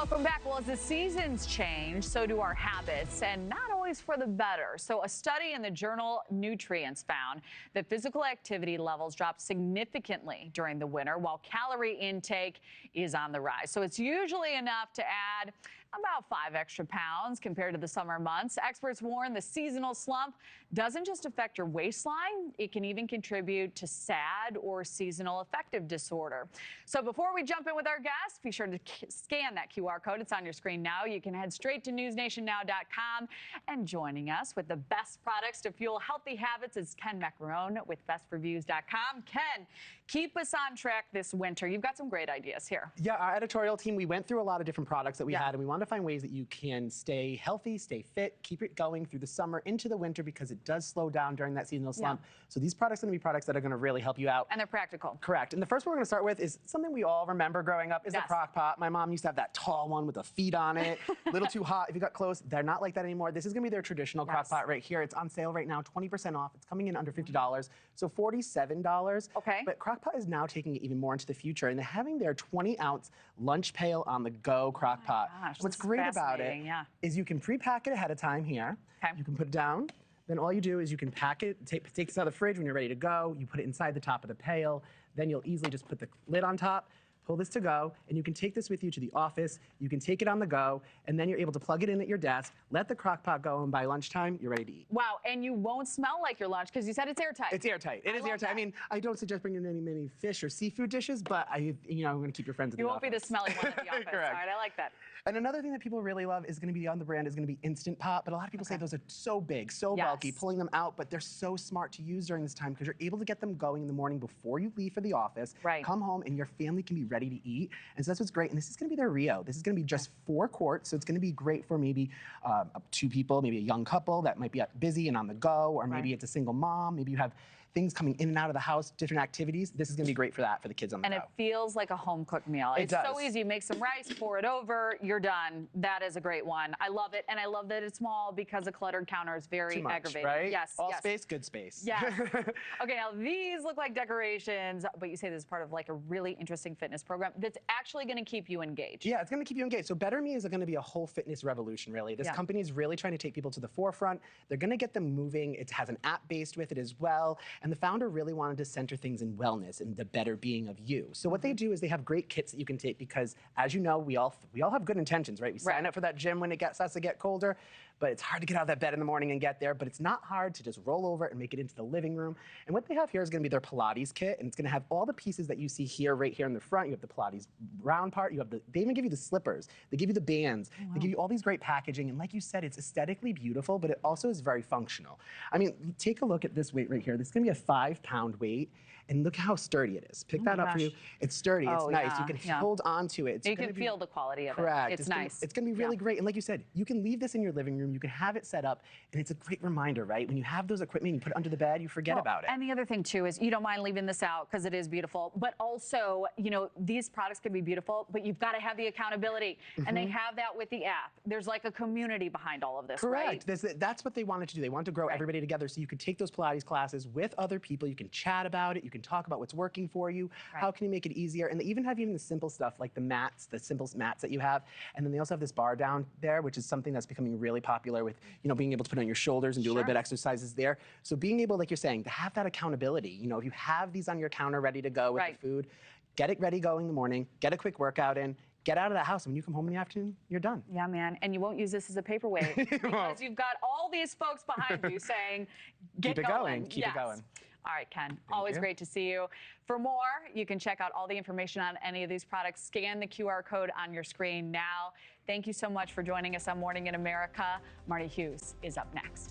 Welcome back. Well, as the seasons change, so do our habits, and not always for the better. So a study in the journal Nutrients found that physical activity levels drop significantly during the winter, while calorie intake is on the rise. So it's usually enough to add about 5 extra pounds compared to the summer months. Experts warn the seasonal slump doesn't just affect your waistline, it can even contribute to SAD, or seasonal affective disorder. So before we jump in with our guests, be sure to scan that QR code. It's on your screen now. You can head straight to NewsNationNow.com. And joining us with the best products to fuel healthy habits is Ken Maccarone with BestReviews.com. Ken, keep us on track this winter. You've got some great ideas here. Yeah, our editorial team, we went through a lot of different products that we had, and we wanted to find ways that you can stay healthy, stay fit, keep it going through the summer into the winter, because it does slow down during that seasonal slump. So these products are going to be products that are going to really help you out. And they're practical. Correct. And the first one we're going to start with is something we all remember growing up, is the crock pot. My mom used to have that tall one with the feet on it, a little too hot if you got close. They're not like that anymore. This is going to be their traditional crock pot right here. It's on sale right now, 20% off. It's coming in under $50, so $47. Okay. But crock pot is now taking it even more into the future, and they're having their 20-ounce lunch pail on the go crock pot. Gosh, what's great about it is you can pre-pack it ahead of time here. Okay. You can put it down. Then all you do is you can pack it, take this out of the fridge when you're ready to go. You put it inside the top of the pail. Then you'll easily just put the lid on top, pull this to go, and you can take this with you to the office. You can take it on the go, and then you're able to plug it in at your desk, let the crock pot go, and by lunchtime, you're ready to eat. Wow, and you won't smell like your lunch because you said it's airtight. It's airtight. It is airtight. I mean, I don't suggest bringing in many fish or seafood dishes, but I'm going to keep your friends in the office. You won't be the smelly one at the office. Correct. All right, I like that. And another thing that people really love is going to be on the brand is going to be Instant Pot, but a lot of people say those are so big, so bulky, pulling them out, but they're so smart to use during this time because you're able to get them going in the morning before you leave for the office, come home, and your family can be ready to eat. And so that's what's great. And this is going to be their Rio. This is going to be just 4 quarts, so it's going to be great for maybe 2 people, maybe a young couple that might be busy and on the go, or maybe it's a single mom, maybe you have things coming in and out of the house, different activities. This is going to be great for that, for the kids on the go. And it feels like a home-cooked meal. It's so easy. You make some rice, pour it over, you're done. That is a great one. I love it, and I love that it's small because a cluttered counter is very aggravating. Right? Yes. All space, good space. Yes. Okay, now these look like decorations, but you say this is part of like a really interesting fitness program that's actually going to keep you engaged. Yeah, it's going to keep you engaged. So Better Me is going to be a whole fitness revolution, really. This company is really trying to take people to the forefront. They're going to get them moving. It has an app based with it as well, and the founder really wanted to center things in wellness and the better being of you. So what they do is they have great kits that you can take because, as you know, we all have good intentions, right? We sign up for that gym when it starts to get colder, but it's hard to get out of that bed in the morning and get there, but it's not hard to just roll over and make it into the living room. And what they have here is going to be their Pilates kit, and it's going to have all the pieces that you see here, right here in the front. You have the Pilates round part, they even give you the slippers, they give you the bands, they give you all these great packaging, and like you said, it's aesthetically beautiful, but it also is very functional. I mean, take a look at this weight right here. This is going to be a 5-pound weight, and look how sturdy it is. Pick that up for you. It's sturdy, it's nice. You can hold on to it. You can feel the quality of it. Correct. It's nice. It's going to be really great. And like you said, you can leave this in your living room. You can have it set up, and it's a great reminder, right? When you have those equipment, you put it under the bed, you forget about it. And the other thing, too, is you don't mind leaving this out because it is beautiful. But also, you know, these products can be beautiful, but you've got to have the accountability. And they have that with the app. There's like a community behind all of this, Correct. That's what they wanted to do. They wanted to grow everybody together so you could take those Pilates classes with other people. You can chat about it. You can talk about what's working for you. How can you make it easier? And they even have the simple stuff like the mats, the simple mats that you have. And then they also have this bar down there, which is something that's becoming really popular with, being able to put it on your shoulders and do a little bit of exercises there. So being able, like you're saying, to have that accountability, if you have these on your counter ready to go with the food, get it ready going in the morning, get a quick workout in, get out of the house. When you come home in the afternoon, you're done. Yeah, man. And you won't use this as a paperweight because you've got all these folks behind you saying, keep it going. Keep it going. All right, Ken. Always great to see you. For more, you can check out all the information on any of these products. Scan the QR code on your screen now. Thank you so much for joining us on Morning in America. Marty Hughes is up next.